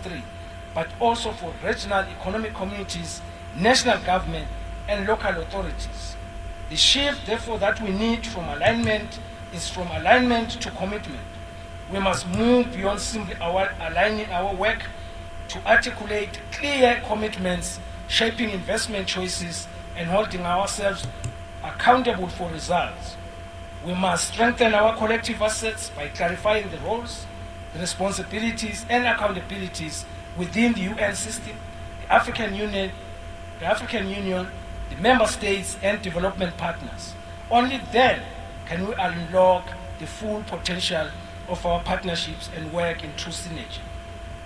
2063, but also for regional economic communities, national government, and local authorities. The shift, therefore, that we need from alignment is from alignment to commitment. We must move beyond simply aligning our work to articulate clear commitments, shaping investment choices, and holding ourselves accountable for results. We must strengthen our collective assets by clarifying the roles, the responsibilities, and accountabilities within the UN system, the African Union, the member states, and development partners. Only then can we unlock the full potential of our partnerships and work in true synergy.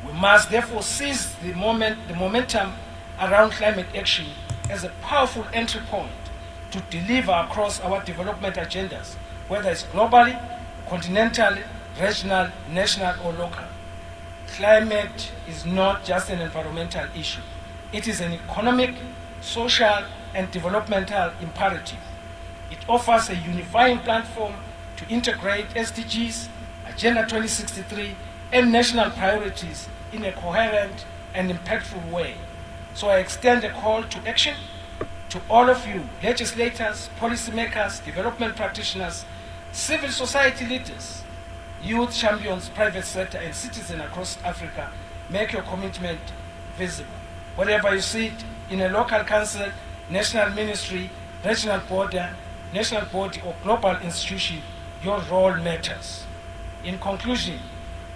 We must therefore seize the momentum around climate action as a powerful entry point to deliver across our development agendas, whether it's globally, continentally, regional, national, or local. Climate is not just an environmental issue. It is an economic, social, and developmental imperative. It offers a unifying platform to integrate SDGs, Agenda 2063, and national priorities in a coherent and impactful way. So I extend a call to action to all of you, legislators, policymakers, development practitioners, civil society leaders, youth champions, private sector, and citizens across Africa. Make your commitment visible. Wherever you sit, in a local council, national ministry, regional body, or global institution, your role matters. In conclusion,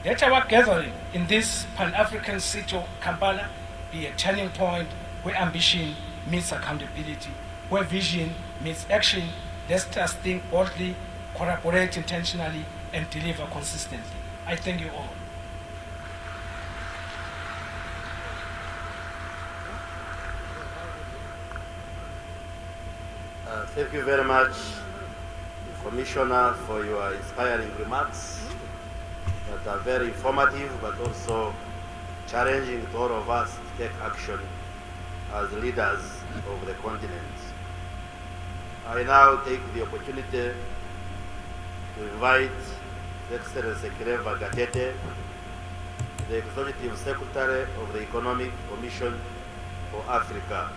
let our gathering in this Pan-African city of Kampala be a turning point where ambition meets accountability, where vision meets action. Let us think boldly, collaborate intentionally, and deliver consistently. I thank you all. Thank you very much, Commissioner, for your inspiring remarks that are very informative but also challenging to all of us to take action as leaders of the continent. I now take the opportunity to invite His Excellency Clever Gatete, the Executive Secretary of the Economic Commission for Africa.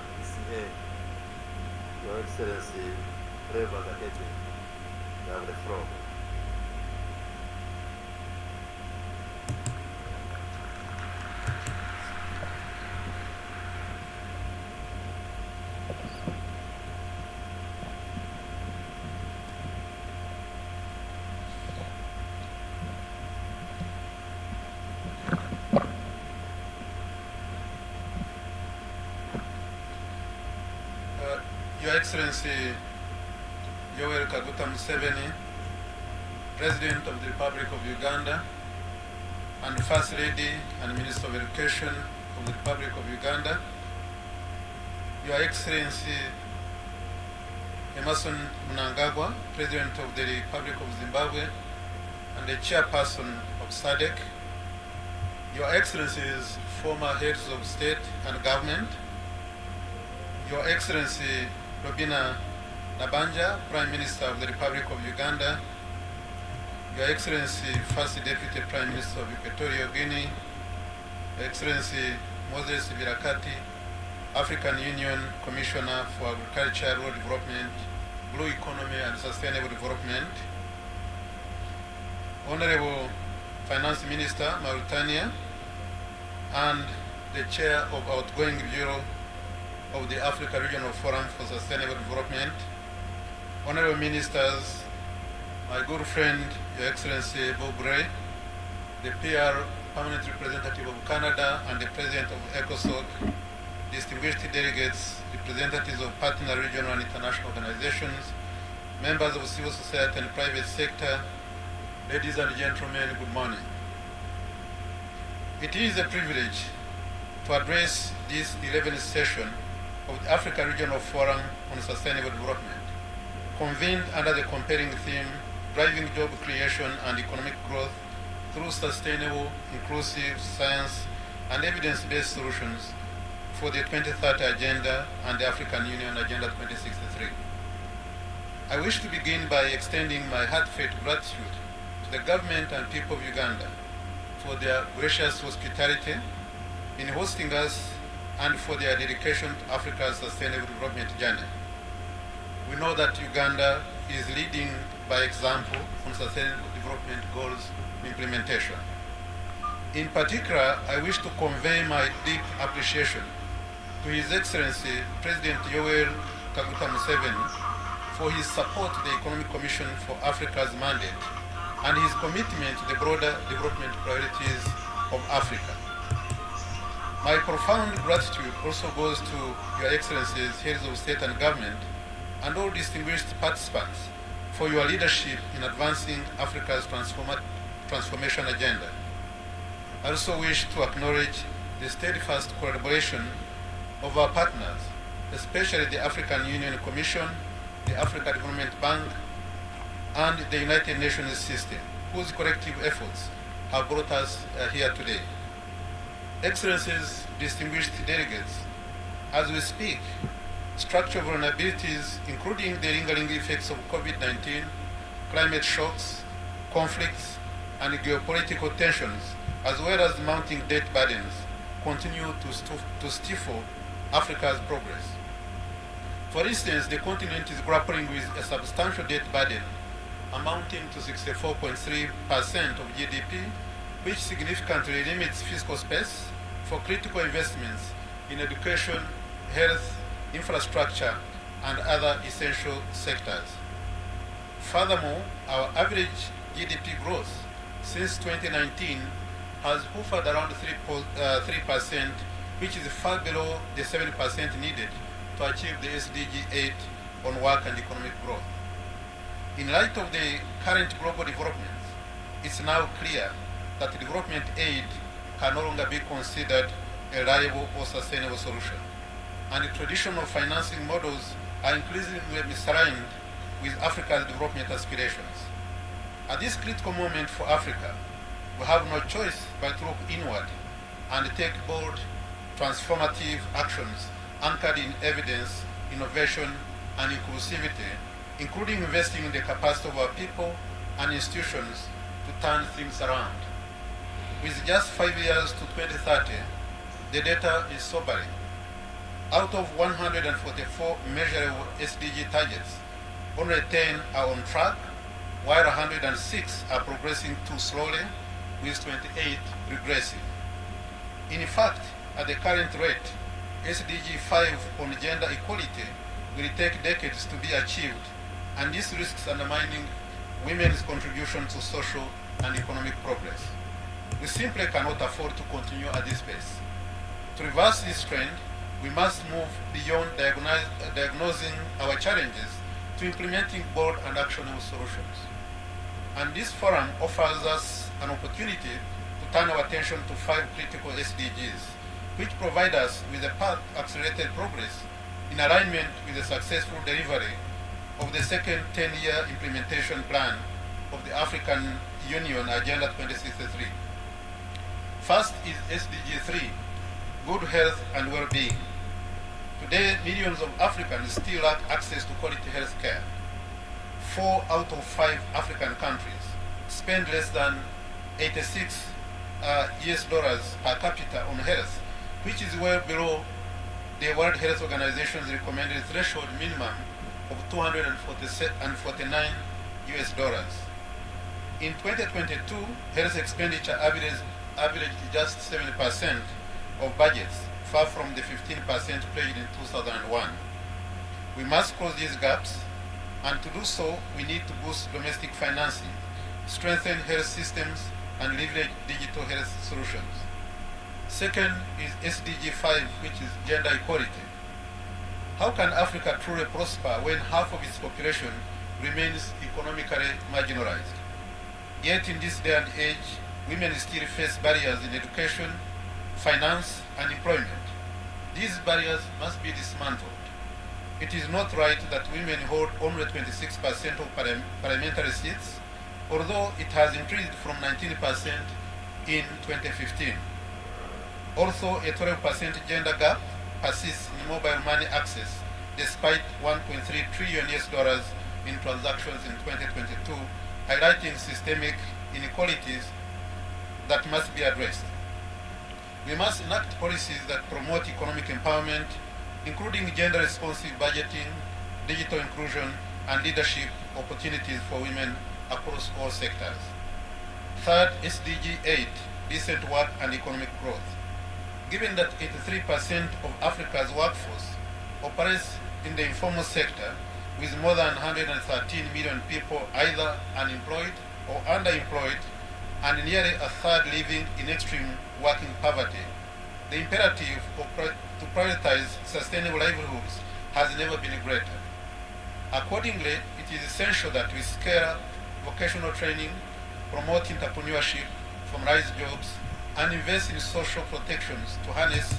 Your Excellency Clever Gatete, you have the floor. Your Excellency Museveni, President of the Republic of Uganda, and First Lady and Minister of Education of the Republic of Uganda, Your Excellency Emerson Mnangagwa, President of the Republic of Zimbabwe, and the Chairperson of SADC, Your Excellencies, former heads of state and government, Your Excellency Robina Nabanja, Prime Minister of the Republic of Uganda, Your Excellency First Deputy Prime Minister of Equatorial Guinea, Your Excellency Moses Virakati, African Union Commissioner for Agriculture, Rural Development, Blue Economy and Sustainable Development, Honorable Finance Minister, Mauritania, and the Chair of Outgoing Bureau of the Africa Regional Forum for Sustainable Development, Honorable Ministers, my good friend, Your Excellency Bob Ray, the PR Permanent Representative of Canada and the President of ECOSOC, distinguished delegates, representatives of partner regional and international organizations, members of civil society and private sector, ladies and gentlemen, good morning. It is a privilege to address this 11th session of the Africa Regional Forum on Sustainable Development, convened under the compelling theme, driving job creation and economic growth through sustainable, inclusive, science, and evidence-based solutions for the 2030 Agenda and the African Union Agenda 2063. I wish to begin by extending my heartfelt gratitude to the government and people of Uganda for their gracious hospitality in hosting us and for their dedication to Africa's sustainable development journey. We know that Uganda is leading by example on sustainable development goals implementation. In particular, I wish to convey my deep appreciation to His Excellency President Yoweri Kaguta Museveni for his support to the Economic Commission for Africa's mandate and his commitment to the broader development priorities of Africa. My profound gratitude also goes to Your Excellencies, Heads of State and Government, and all distinguished participants for your leadership in advancing Africa's transformation agenda. I also wish to acknowledge the steadfast collaboration of our partners, especially the African Union Commission, the Africa Development Bank, and the United Nations system, whose collective efforts have brought us here today. Excellencies, distinguished delegates, as we speak, structural vulnerabilities, including the lingering effects of COVID-19, climate shocks, conflicts, and geopolitical tensions, as well as mounting debt burdens, continue to stifle Africa's progress. For instance, the continent is grappling with a substantial debt burden amounting to 64.3% of GDP, which significantly limits fiscal space for critical investments in education, health, infrastructure, and other essential sectors. Furthermore, our average GDP growth since 2019 has hovered around 3%, which is far below the 7% needed to achieve the SDG 8 on work and economic growth. In light of the current global developments, it's now clear that development aid can no longer be considered a reliable or sustainable solution, and the traditional financing models are increasingly misaligned with Africa's development aspirations. At this critical moment for Africa, we have no choice but to look inward and take bold, transformative actions anchored in evidence, innovation, and inclusivity, including investing in the capacity of our people and institutions to turn things around. With just 5 years to 2030, the data is sobering. Out of 144 measurable SDG targets, only 10 are on track, while 106 are progressing too slowly, with 28 regressing. In fact, at the current rate, SDG 5 on gender equality will take decades to be achieved, and this risks undermining women's contribution to social and economic progress. We simply cannot afford to continue at this pace. To reverse this trend, we must move beyond diagnosing our challenges to implementing bold and actionable solutions. And this forum offers us an opportunity to turn our attention to 5 critical SDGs, which provide us with a path to accelerated progress in alignment with the successful delivery of the second 10-year implementation plan of the African Union Agenda 2063. First is SDG 3, good health and well-being. Today, millions of Africans still lack access to quality health care. 4 out of 5 African countries spend less than $86 per capita on health, which is well below the World Health Organization's recommended threshold minimum of $249. In 2022, health expenditure averaged just 7% of budgets, far from the 15% pledged in 2001. We must close these gaps, and to do so, we need to boost domestic financing, strengthen health systems, and leverage digital health solutions. Second is SDG 5, which is gender equality. How can Africa truly prosper when half of its population remains economically marginalized? Yet in this day and age, women still face barriers in education, finance, and employment. These barriers must be dismantled. It is not right that women hold only 26% of parliamentary seats, although it has increased from 19% in 2015. Also, a 12% gender gap persists in mobile money access, despite $1.3 trillion in transactions in 2022, highlighting systemic inequalities that must be addressed. We must enact policies that promote economic empowerment, including gender-responsive budgeting, digital inclusion, and leadership opportunities for women across all sectors. Third, SDG 8, decent work and economic growth. Given that 83% of Africa's workforce operates in the informal sector, with more than 113 million people either unemployed or underemployed, and nearly a third living in extreme working poverty, the imperative to prioritize sustainable livelihoods has never been greater. Accordingly, it is essential that we scale up vocational training, promote entrepreneurship, formalize jobs, and invest in social protections to harness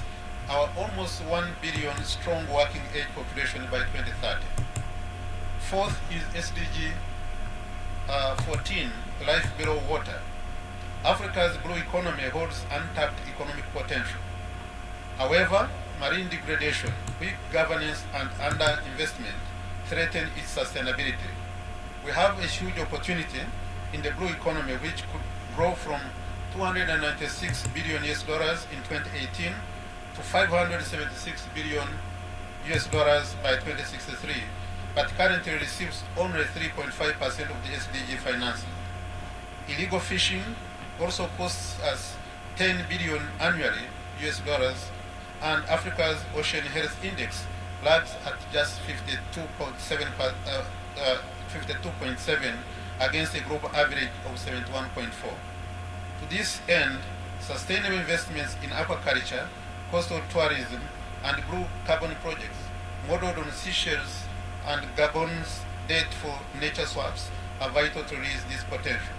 our almost 1 billion strong working age population by 2030. Fourth is SDG 14, life below water. Africa's blue economy holds untapped economic potential. However, marine degradation, weak governance, and underinvestment threaten its sustainability. We have a huge opportunity in the blue economy, which could grow from $296 billion in 2018 to $576 billion by 2063, but currently receives only 3.5% of the SDG financing. Illegal fishing also costs us $10 billion annually, and Africa's Ocean Health Index lags at just 52.7 against a global average of 71.4. To this end, sustainable investments in aquaculture, coastal tourism, and blue carbon projects modeled on Seychelles and Gabon's debt for nature swaps are vital to release this potential.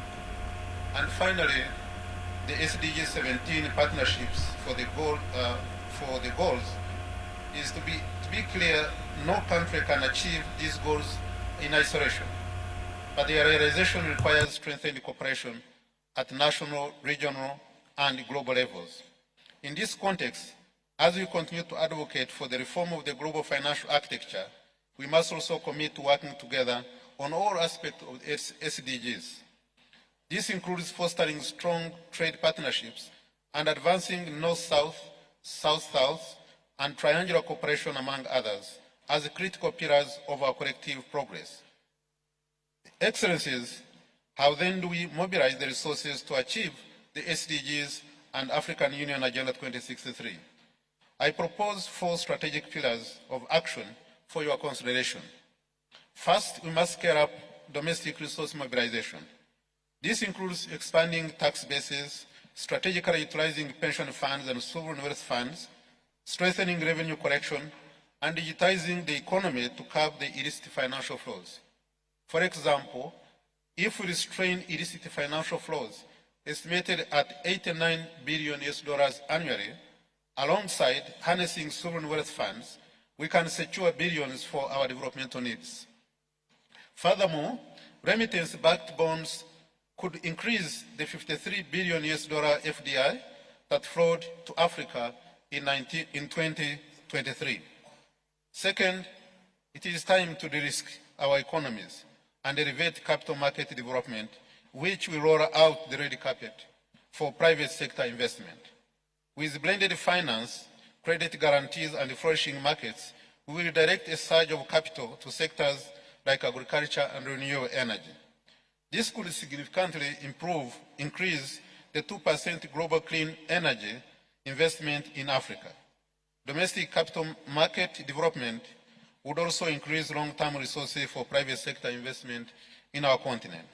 And finally, the SDG 17 partnerships for the goals is to be clear, no country can achieve these goals in isolation, but their realization requires strengthened cooperation at national, regional, and global levels. In this context, as we continue to advocate for the reform of the global financial architecture, we must also commit to working together on all aspects of SDGs. This includes fostering strong trade partnerships and advancing North-South, South-South, and triangular cooperation, among others, as critical pillars of our collective progress. Excellencies, how then do we mobilize the resources to achieve the SDGs and African Union Agenda 2063? I propose 4 strategic pillars of action for your consideration. First, we must scale up domestic resource mobilization. This includes expanding tax bases, strategically utilizing pension funds and sovereign wealth funds, strengthening revenue collection, and digitizing the economy to curb the illicit financial flows. For example, if we restrain illicit financial flows, estimated at $89 billion annually, alongside harnessing sovereign wealth funds, we can secure billions for our developmental needs. Furthermore, remittance-backed bonds could increase the $53 billion FDI that flowed to Africa in 2023. Second, it is time to de-risk our economies and elevate capital market development, which will roll out the red carpet for private sector investment. With blended finance, credit guarantees, and flourishing markets, we will direct a surge of capital to sectors like agriculture and renewable energy. This could significantly increase the 2% global clean energy investment in Africa. Domestic capital market development would also increase long-term resources for private sector investment in our continent.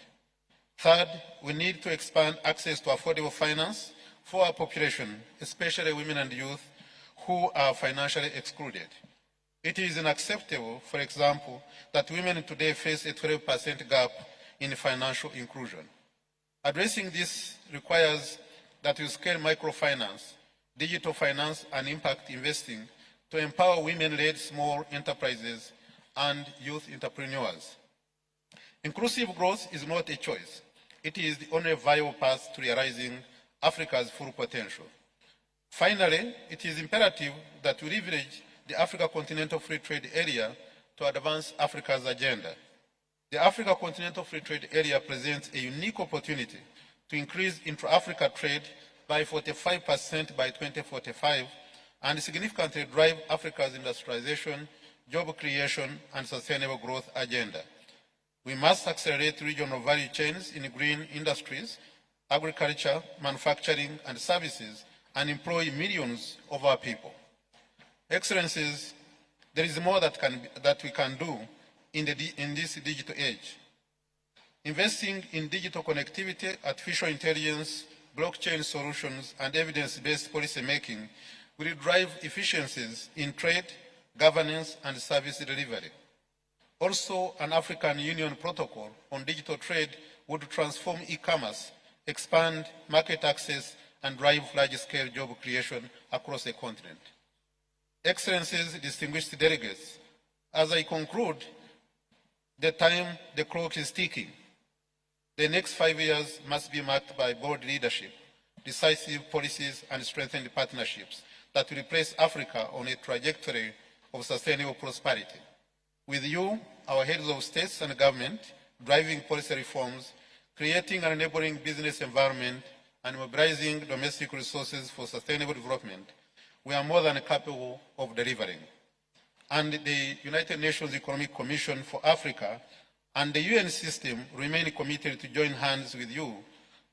Third, we need to expand access to affordable finance for our population, especially women and youth who are financially excluded. It is unacceptable, for example, that women today face a 12% gap in financial inclusion. Addressing this requires that we scale microfinance, digital finance, and impact investing to empower women-led small enterprises and youth entrepreneurs. Inclusive growth is not a choice. It is the only viable path to realizing Africa's full potential. Finally, it is imperative that we leverage the Africa Continental Free Trade Area to advance Africa's agenda. The Africa Continental Free Trade Area presents a unique opportunity to increase intra-Africa trade by 45% by 2045 and significantly drive Africa's industrialization, job creation, and sustainable growth agenda. We must accelerate regional value chains in green industries, agriculture, manufacturing, and services, and employ millions of our people. Excellencies, there is more that we can do in this digital age. Investing in digital connectivity, artificial intelligence, blockchain solutions, and evidence-based policy making will drive efficiencies in trade, governance, and service delivery. Also, an African Union protocol on digital trade would transform e-commerce, expand market access, and drive large-scale job creation across the continent. Excellencies, distinguished delegates, as I conclude, the clock is ticking. The next 5 years must be marked by bold leadership, decisive policies, and strengthened partnerships that will place Africa on a trajectory of sustainable prosperity. With you, our heads of states and government, driving policy reforms, creating an enabling business environment, and mobilizing domestic resources for sustainable development, we are more than capable of delivering. And the United Nations Economic Commission for Africa and the UN system remain committed to join hands with you,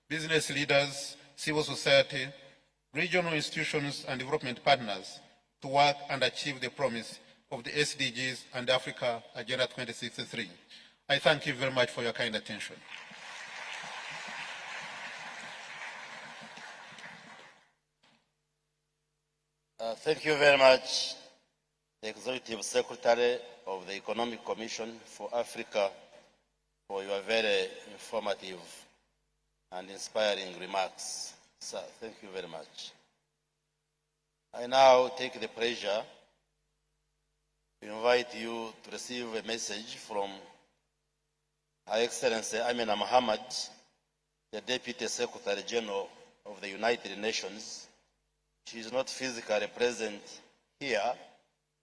business leaders, civil society, regional institutions, and development partners to work and achieve the promise of the SDGs and Africa Agenda 2063. I thank you very much for your kind attention. Thank you very much, the Executive Secretary of the Economic Commission for Africa, for your very informative and inspiring remarks. Sir, thank you very much. I now take the pleasure to invite you to receive a message from Her Excellency Amina Mohammed, the Deputy Secretary General of the United Nations. She is not physically present here,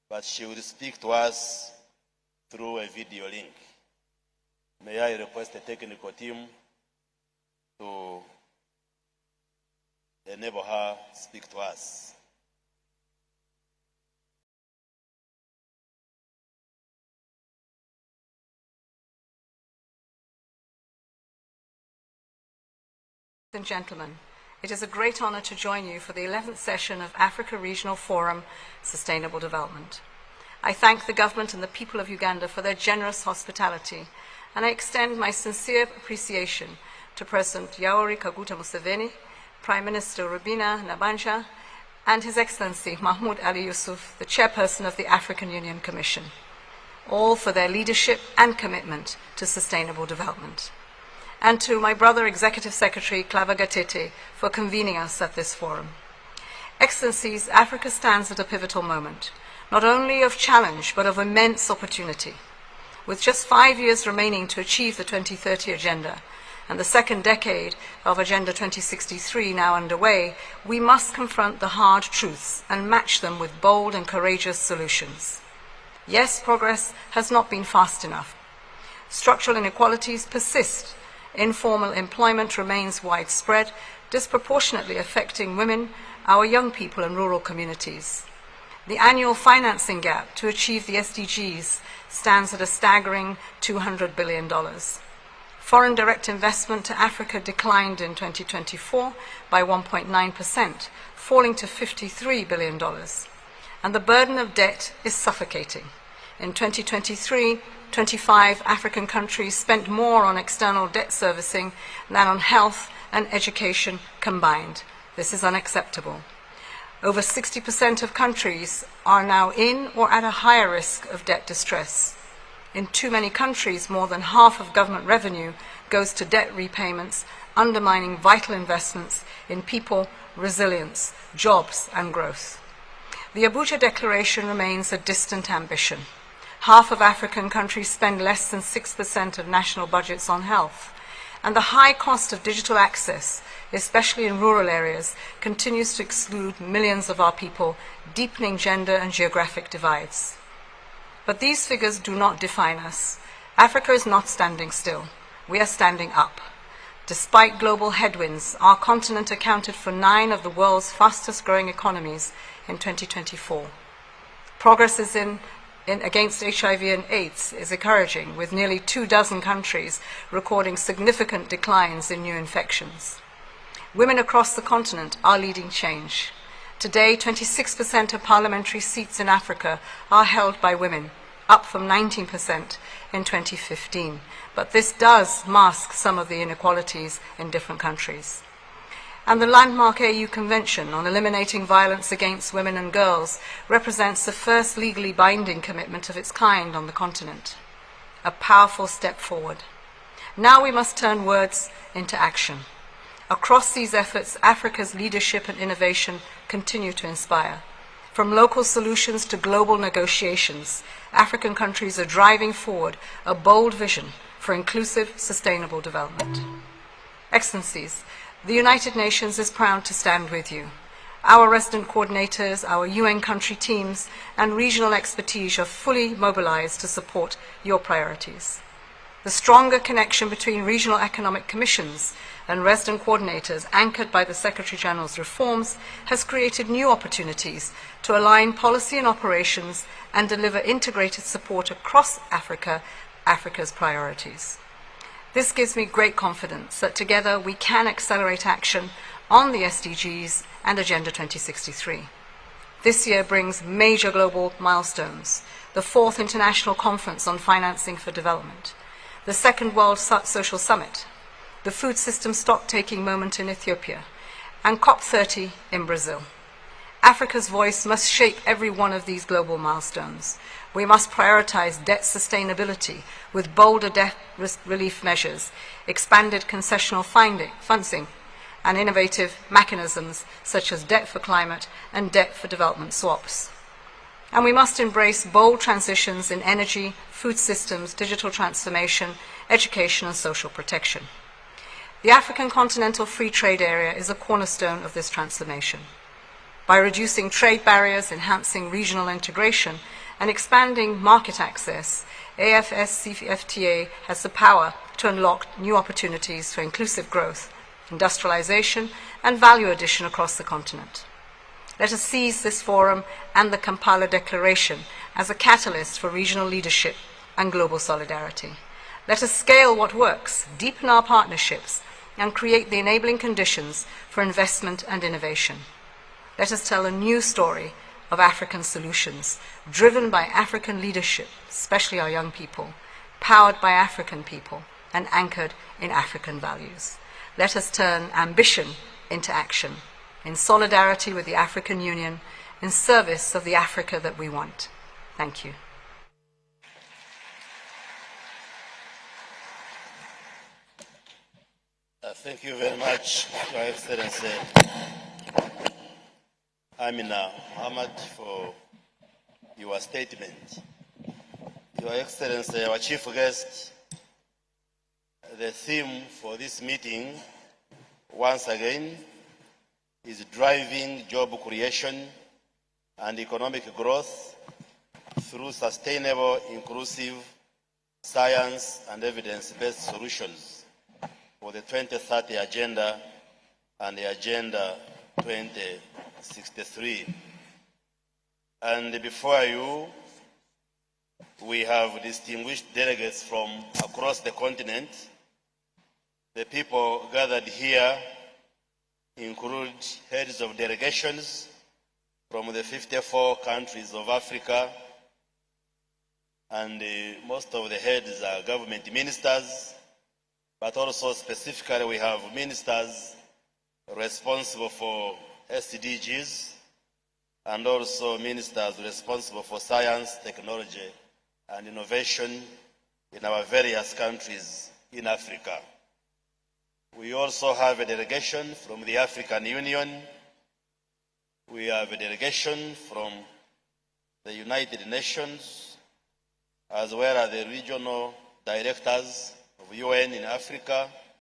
but she will speak to us through a video link. May I request the technical team to enable her to speak to us. Ladies and gentlemen, it is a great honor to join you for the 11th session of Africa Regional Forum Sustainable Development. I thank the government and the people of Uganda for their generous hospitality, and I extend my sincere appreciation to President Yoweri Kaguta Museveni, Prime Minister Rubina Nabanja, and His Excellency Mahmoud Ali Yusuf, the Chairperson of the African Union Commission, all for their leadership and commitment to sustainable development. And to my brother Executive Secretary Claver Gatete for convening us at this forum. Excellencies, Africa stands at a pivotal moment, not only of challenge but of immense opportunity. With just 5 years remaining to achieve the 2030 Agenda and the second decade of Agenda 2063 now underway, we must confront the hard truths and match them with bold and courageous solutions. Yes, progress has not been fast enough. Structural inequalities persist. Informal employment remains widespread, disproportionately affecting women, our young people, and rural communities. The annual financing gap to achieve the SDGs stands at a staggering $200 billion. Foreign direct investment to Africa declined in 2024 by 1.9%, falling to $53 billion. And the burden of debt is suffocating. In 2023, 25 African countries spent more on external debt servicing than on health and education combined. This is unacceptable. Over 60% of countries are now in or at a higher risk of debt distress. In too many countries, more than half of government revenue goes to debt repayments, undermining vital investments in people, resilience, jobs, and growth. The Abuja Declaration remains a distant ambition. Half of African countries spend less than 6% of national budgets on health, and the high cost of digital access, especially in rural areas, continues to exclude millions of our people, deepening gender and geographic divides. But these figures do not define us. Africa is not standing still. We are standing up. Despite global headwinds, our continent accounted for 9 of the world's fastest growing economies in 2024. Progress against HIV and AIDS is encouraging, with nearly 24 countries recording significant declines in new infections. Women across the continent are leading change. Today, 26% of parliamentary seats in Africa are held by women, up from 19% in 2015. But this does mask some of the inequalities in different countries. And the landmark AU Convention on Eliminating Violence Against Women and Girls represents the first legally binding commitment of its kind on the continent. A powerful step forward. Now we must turn words into action. Across these efforts, Africa's leadership and innovation continue to inspire. From local solutions to global negotiations, African countries are driving forward a bold vision for inclusive, sustainable development. Excellencies, the United Nations is proud to stand with you. Our resident coordinators, our UN country teams, and regional expertise are fully mobilized to support your priorities. The stronger connection between regional economic commissions and resident coordinators, anchored by the Secretary General's reforms, has created new opportunities to align policy and operations and deliver integrated support across Africa's priorities. This gives me great confidence that together we can accelerate action on the SDGs and Agenda 2063. This year brings major global milestones: the 4th International Conference on Financing for Development, the 2nd World Social Summit, the food system stock-taking moment in Ethiopia, and COP30 in Brazil. Africa's voice must shape every one of these global milestones. We must prioritize debt sustainability with bolder debt relief measures, expanded concessional funding, and innovative mechanisms such as debt for climate and debt for development swaps. And we must embrace bold transitions in energy, food systems, digital transformation, education, and social protection. The African Continental Free Trade Area is a cornerstone of this transformation. By reducing trade barriers, enhancing regional integration, and expanding market access, AFSCFTA has the power to unlock new opportunities for inclusive growth, industrialization, and value addition across the continent. Let us seize this forum and the Kampala Declaration as a catalyst for regional leadership and global solidarity. Let us scale what works, deepen our partnerships, and create the enabling conditions for investment and innovation. Let us tell a new story of African solutions, driven by African leadership, especially our young people, powered by African people, and anchored in African values. Let us turn ambition into action, in solidarity with the African Union, in service of the Africa that we want. Thank you. Thank you very much, Your Excellency Amina Mohammed, for your statement. Your Excellency, our chief guest, the theme for this meeting, once again, is driving job creation and economic growth through sustainable, inclusive, science and evidence-based solutions for the 2030 Agenda and the Agenda 2063. And before you, we have distinguished delegates from across the continent. The people gathered here include heads of delegations from the 54 countries of Africa, and most of the heads are government ministers, but also specifically we have ministers responsible for SDGs and also ministers responsible for science, technology, and innovation in our various countries in Africa. We also have a delegation from the African Union. We have a delegation from the United Nations, as well as the regional directors of UN in Africa,